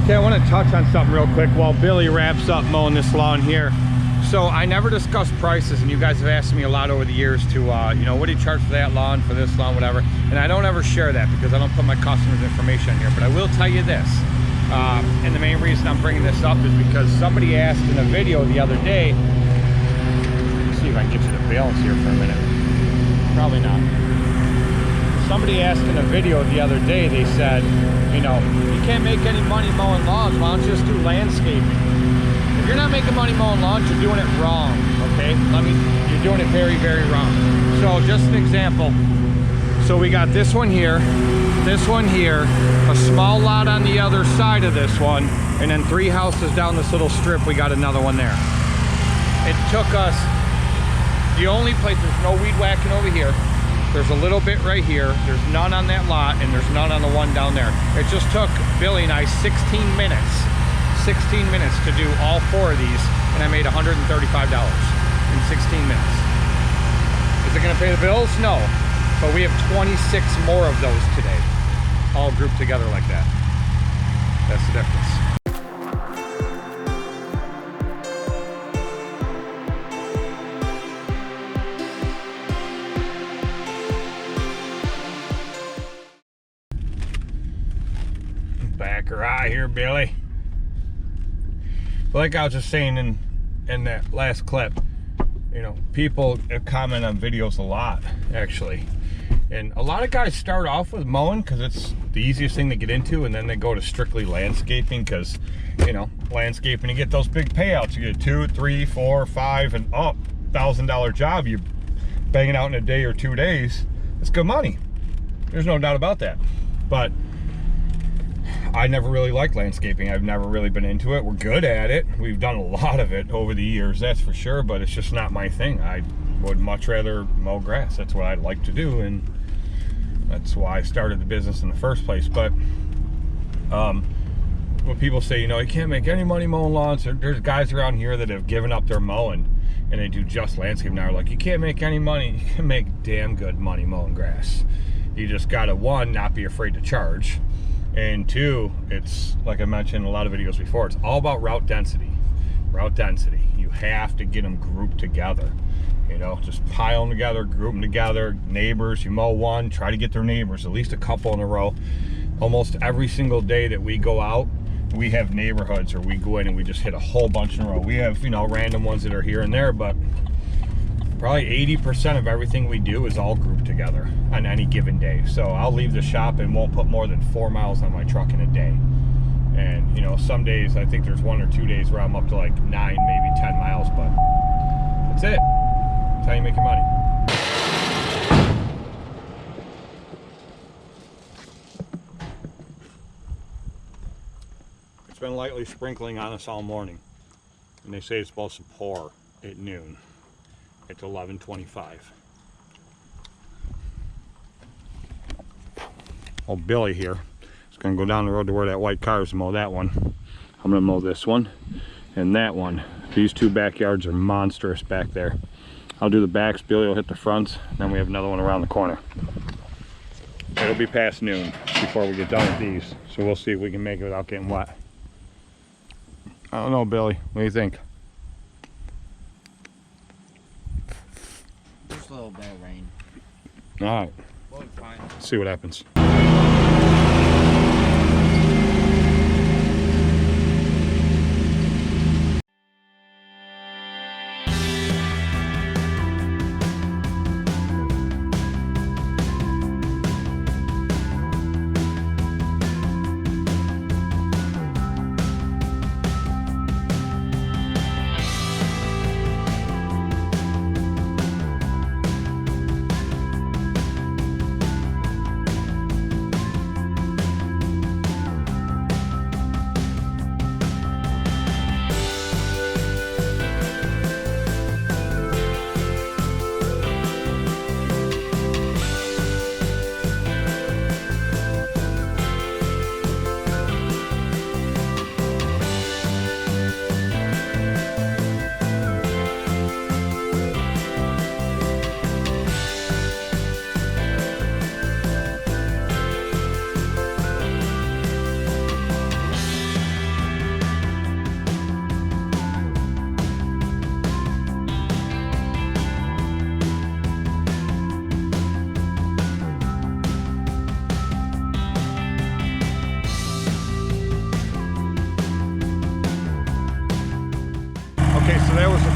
Okay, I want to touch on something real quick while Billy wraps up mowing this lawn here. So I never discuss prices, and you guys have asked me a lot over the years to, you know, what do you charge for that lawn, for this lawn, whatever. And I don't ever share that because I don't put my customers' information in here. But I will tell you this, and the main reason I'm bringing this up is because somebody asked in a video the other day, let's see if I can get you the balance here for a minute. Probably not. Somebody asked in a video the other day, they said, you know, you can't make any money mowing lawns, why don't you just do landscaping? If you're not making money mowing lawns, you're doing it wrong, okay? You're doing it very, very wrong. So just an example. So we got this one here, a small lot on the other side of this one, and then 3 houses down this little strip, we got another one there. It took us, the only place, there's no weed whacking over here. There's a little bit right here. There's none on that lot, and there's none on the one down there. It just took Billy and I 16 minutes to do all 4 of these, and I made $135 in 16 minutes. Is it gonna pay the bills? No, but we have 26 more of those today, all grouped together like that. That's the difference. Back her eye here, Billy. Like I was just saying in that last clip, you know, people comment on videos a lot, actually. And a lot of guys start off with mowing because it's the easiest thing to get into, and then they go to strictly landscaping because, you know, landscaping, you get those big payouts. You get 2, 3, 4, 5, and up $1,000 job. You bang it out in a day or 2 days. It's good money. There's no doubt about that. But I never really liked landscaping. I've never really been into it. We're good at it. We've done a lot of it over the years, that's for sure, but it's just not my thing. I would much rather mow grass. That's what I'd like to do, and that's why I started the business in the first place. But when people say, you know, you can't make any money mowing lawns, there's guys around here that have given up their mowing and they do just landscape now. Like, you can't make any money. You can make damn good money mowing grass. You just gotta, 1, not be afraid to charge. And 2, it's like I mentioned in a lot of videos before, it's all about route density. Route density. You have to get them grouped together. You know, just pile them together, group them together. Neighbors, you mow one, try to get their neighbors, at least a couple in a row. Almost every single day that we go out, we have neighborhoods, or we go in and we just hit a whole bunch in a row. We have, you know, random ones that are here and there, but probably 80% of everything we do is all grouped together on any given day. So I'll leave the shop and won't put more than 4 miles on my truck in a day. And, you know, some days, I think there's 1 or 2 days where I'm up to like 9, maybe 10 miles, but that's it. That's how you make your money. It's been lightly sprinkling on us all morning, and they say it's supposed to pour at noon. It's 11:25. Oh, Billy here is going to go down the road to where that white car is and mow that one. I'm going to mow this one and that one. These 2 backyards are monstrous back there. I'll do the backs, Billy will hit the fronts, and then we have another one around the corner. It'll be past noon before we get done with these, so we'll see if we can make it without getting wet. I don't know, Billy. What do you think? Just a little bit of rain. All right. Well, fine. Let's see what happens.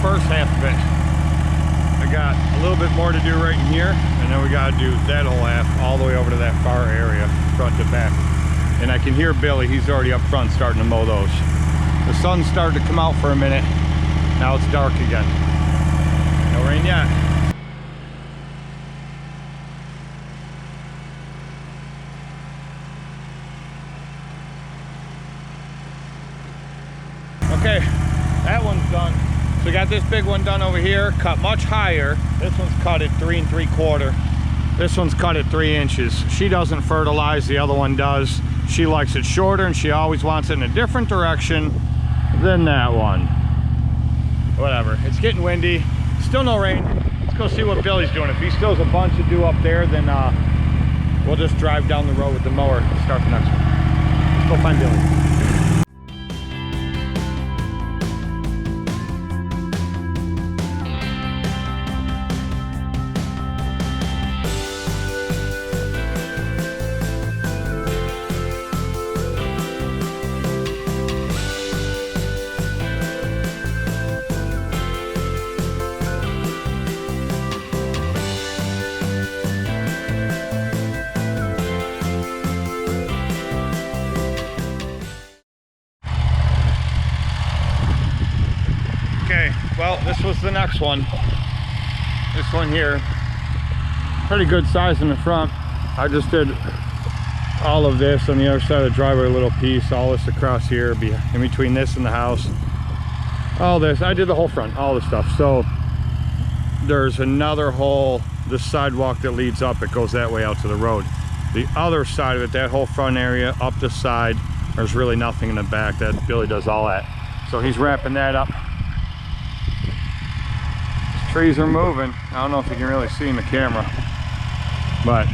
first half of it. I got a little bit more to do right in here, and then we got to do that whole half all the way over to that far area, front to back. And I can hear Billy, he's already up front starting to mow those. The sun started to come out for a minute. Now it's dark again. No rain yet. Okay, that one's done. So we got this big one done over here, cut much higher. This one's cut at 3 3/4. This one's cut at 3 inches. She doesn't fertilize, the other one does. She likes it shorter, and she always wants it in a different direction than that one. Whatever, it's getting windy, still no rain. Let's go see what Billy's doing. If he still has a bunch to do up there, then we'll just drive down the road with the mower and start the next one. Let's go find Billy. Okay, well, this was the next one. This one here, pretty good size in the front. I just did all of this on the other side of the driveway, a little piece, all this across here, in between this and the house. All this, I did the whole front, all this stuff. So there's another hole, the sidewalk that leads up, it goes that way out to the road. The other side of it, that whole front area, up the side, there's really nothing in the back. That Billy does all that. So he's wrapping that up. Trees are moving. I don't know if you can really see in the camera, but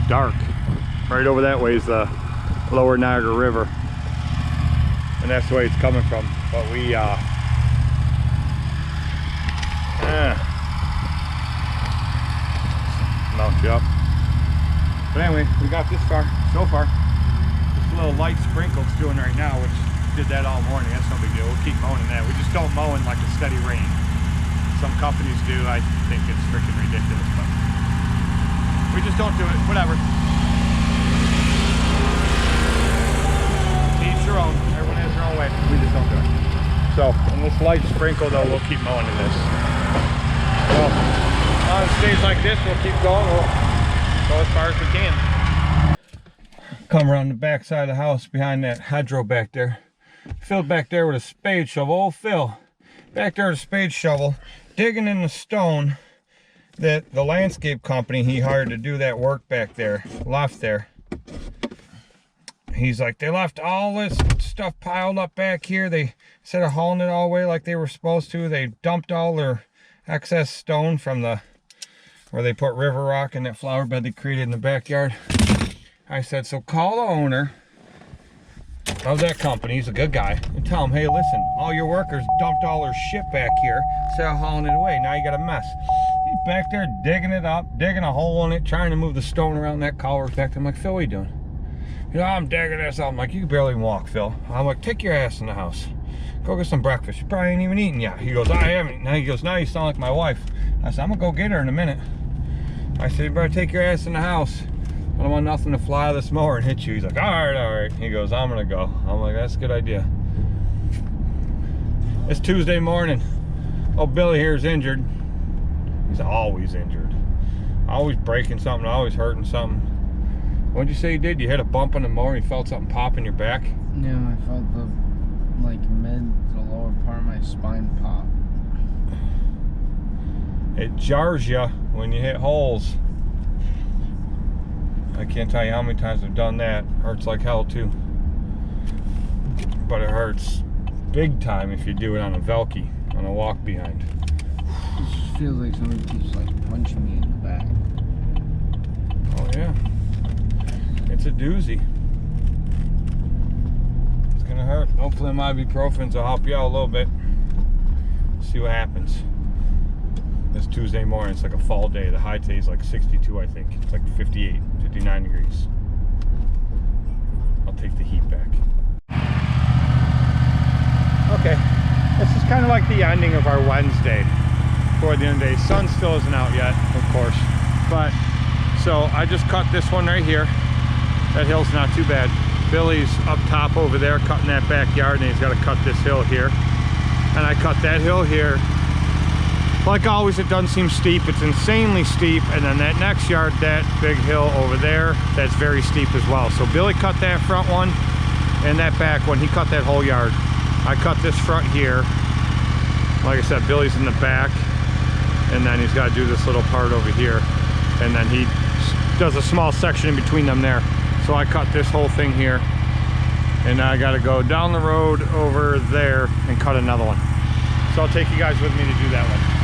dark. Right over that way is the lower Niagara River, and that's the way it's coming from. But we mount you up. But anyway, we got this far so far. This little light sprinkle it's doing right now, which did that all morning. That's no big deal. We'll keep mowing that. We just don't mow in like a steady rain. Some companies do. I think it's freaking ridiculous, but we just don't do it. Whatever. Each your own. Everyone has their own way. We just don't do it. So, in this light sprinkle, though, we'll keep mowing in this. So, on stays like this, we'll keep going. We'll go as far as we can. Come around the back side of the house behind that hedgerow back there. Phil back there with a spade shovel. Old Phil back there with a spade shovel, digging in the stone that the landscape company he hired to do that work back there left there. He's like, they left all this stuff piled up back here. They, instead of hauling it all away like they were supposed to, they dumped all their excess stone from the where they put river rock in that flower bed they created in the backyard. I said, so call the owner of that company, he's a good guy, and tell him, hey, listen, all your workers dumped all their shit back here instead of hauling it away. Now you got a mess. He's back there digging it up, digging a hole in it, trying to move the stone around that culvert back there. I'm like, Phil, what are you doing? You know, I'm digging this up. I'm like, you can barely walk, Phil. I'm like, take your ass in the house. Go get some breakfast. You probably ain't even eaten yet. He goes, I haven't. Now he goes, now you sound like my wife. I said, I'm gonna go get her in a minute. I said, you better take your ass in the house. I don't want nothing to fly out of this mower and hit you. He's like, all right, all right. He goes, I'm gonna go. I'm like, that's a good idea. It's Tuesday morning. Oh, Billy here is injured. He's always injured. Always breaking something, always hurting something. What'd you say you did? You hit a bump on the mower and you felt something pop in your back? Yeah, I felt the like mid to the lower part of my spine pop. It jars you when you hit holes. I can't tell you how many times I've done that. Hurts like hell too. But it hurts big time if you do it on a Velky, on a walk behind. It just feels like somebody keeps like punching me in the back. Oh yeah. It's a doozy. It's gonna hurt. Hopefully my ibuprofens will help you out a little bit. See what happens. It's Tuesday morning, it's like a fall day. The high today is like 62, I think. It's like 58, 59 degrees. I'll take the heat back. Okay, let's just kind of like the ending of our Wednesday toward the end of the day. Sun still isn't out yet, of course, but so I just cut this one right here. That hill's not too bad. Billy's up top over there cutting that backyard, and he's got to cut this hill here, and I cut that hill here. Like always, it doesn't seem steep. It's insanely steep. And then that next yard, that big hill over there, that's very steep as well. So Billy cut that front one and that back one. He cut that whole yard. I cut this front here. Like I said, Billy's in the back, and then he's got to do this little part over here, and then he does a small section in between them there. So I cut this whole thing here, and now I got to go down the road over there and cut another one. So I'll take you guys with me to do that one.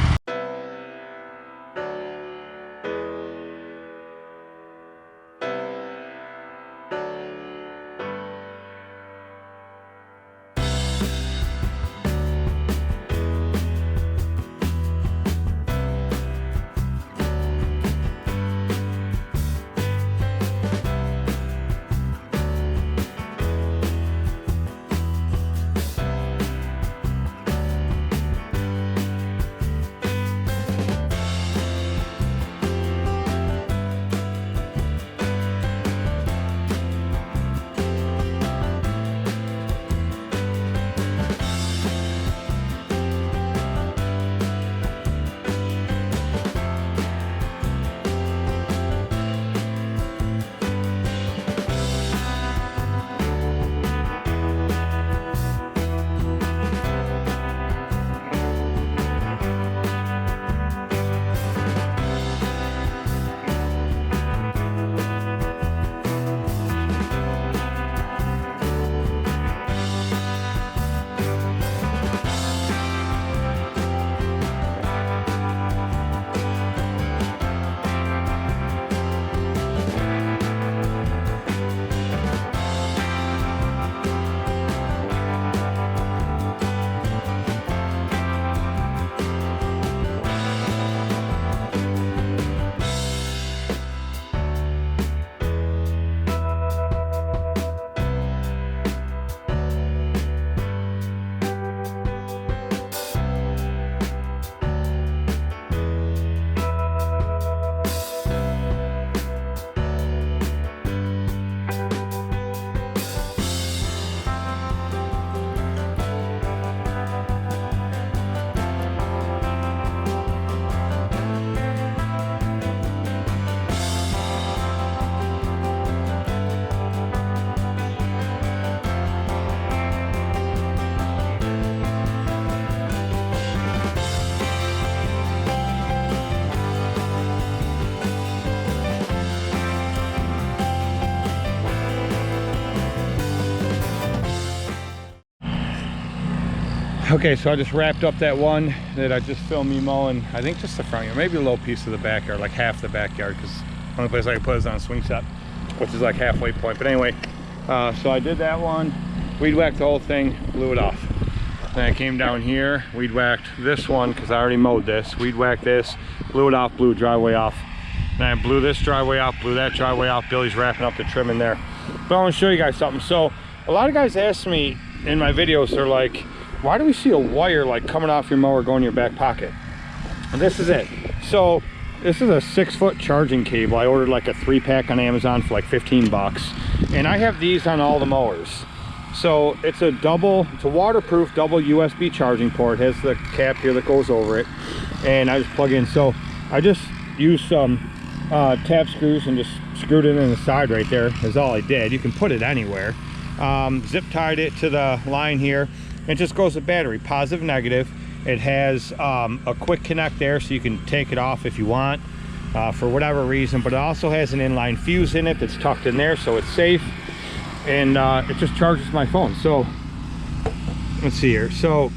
Okay, so I just wrapped up that one that I just filmed me mowing. I think just the front yard, maybe a little piece of the backyard, like half the backyard, because the only place I can put is on a swing set, which is like halfway point. But anyway, so I did that one, weed whacked the whole thing, blew it off. Then I came down here, weed whacked this one because I already mowed this, weed whacked this, blew it off, blew driveway off. Then I blew this driveway off, blew that driveway off. Billy's wrapping up the trim in there. But I want to show you guys something. So a lot of guys ask me in my videos, they're like, why do we see a wire like coming off your mower going in your back pocket? And this is it. So this is a 6-foot charging cable. I ordered like a 3-pack on Amazon for like 15 bucks. And I have these on all the mowers. So it's a waterproof double USB charging port. It has the cap here that goes over it. And I just plug in. So I just used some tap screws and just screwed it in the side right there is all I did. You can put it anywhere. Zip tied it to the line here. It just goes with battery, positive, negative. It has a quick connect there, so you can take it off if you want for whatever reason, but it also has an inline fuse in it that's tucked in there, so it's safe. And it just charges my phone. So let's see here. So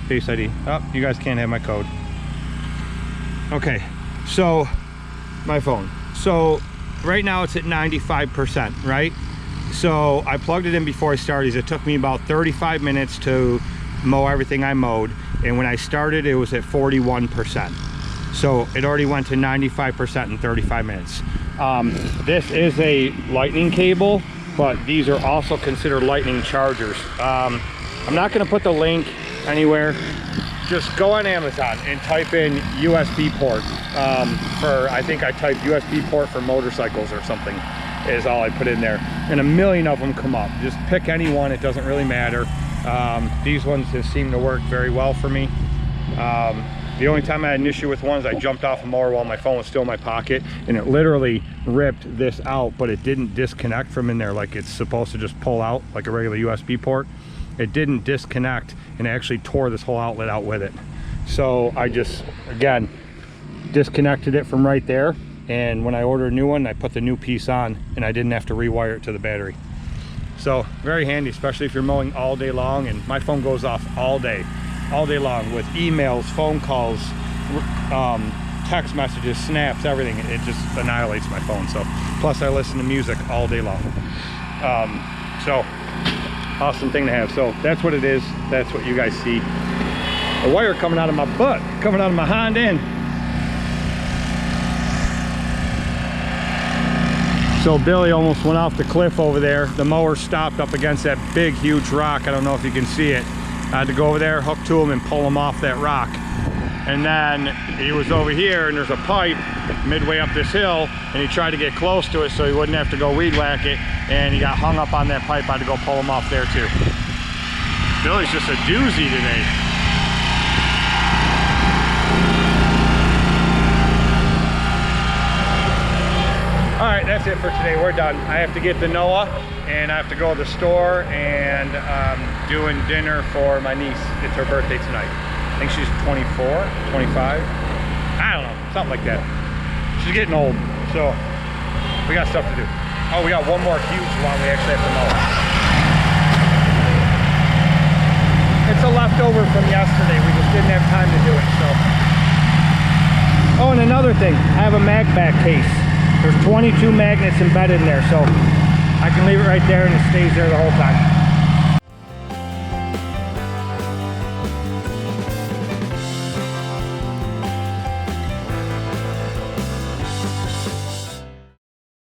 Face ID. Oh, you guys can't have my code. Okay, so my phone. So right now it's at 95%, right? So I plugged it in before I started. It took me about 35 minutes to mow everything I mowed, and when I started it was at 41%. So it already went to 95% in 35 minutes. This is a lightning cable, but these are also considered lightning chargers. I'm not going to put the link anywhere. Just go on Amazon and type in USB port I think I typed USB port for motorcycles or something is all I put in there, and a million of them come up. Just pick any one, it doesn't really matter. These ones just seem to work very well for me. The only time I had an issue with one is I jumped off a mower while my phone was still in my pocket, and it literally ripped this out, but it didn't disconnect from in there like it's supposed to just pull out like a regular USB port. It didn't disconnect, and it actually tore this whole outlet out with it. So I just, again, disconnected it from right there, and when I ordered a new one, I put the new piece on, and I didn't have to rewire it to the battery. So very handy, especially if you're mowing all day long, and my phone goes off all day long with emails, phone calls, text messages, snaps, everything. It just annihilates my phone. So plus I listen to music all day long. So awesome thing to have. So that's what it is. That's what you guys see. A wire coming out of my butt, coming out of my hind end. So Billy almost went off the cliff over there. The mower stopped up against that big, huge rock. I don't know if you can see it. I had to go over there, hook to him, and pull him off that rock. And then he was over here, and there's a pipe midway up this hill, and he tried to get close to it so he wouldn't have to go weed whack it, and he got hung up on that pipe. I had to go pull him off there too. Billy's just a doozy today. All right, that's it for today. We're done. I have to get the Noah, and I have to go to the store, and doing dinner for my niece. It's her birthday tonight. I think she's 24, 25. I don't know, something like that. She's getting old, so we got stuff to do. Oh, we got one more huge one we actually have to mow. It's a leftover from yesterday. We just didn't have time to do it, so. Oh, and another thing, I have a mag back case. There's 22 magnets embedded in there, so I can leave it right there and it stays there the whole time.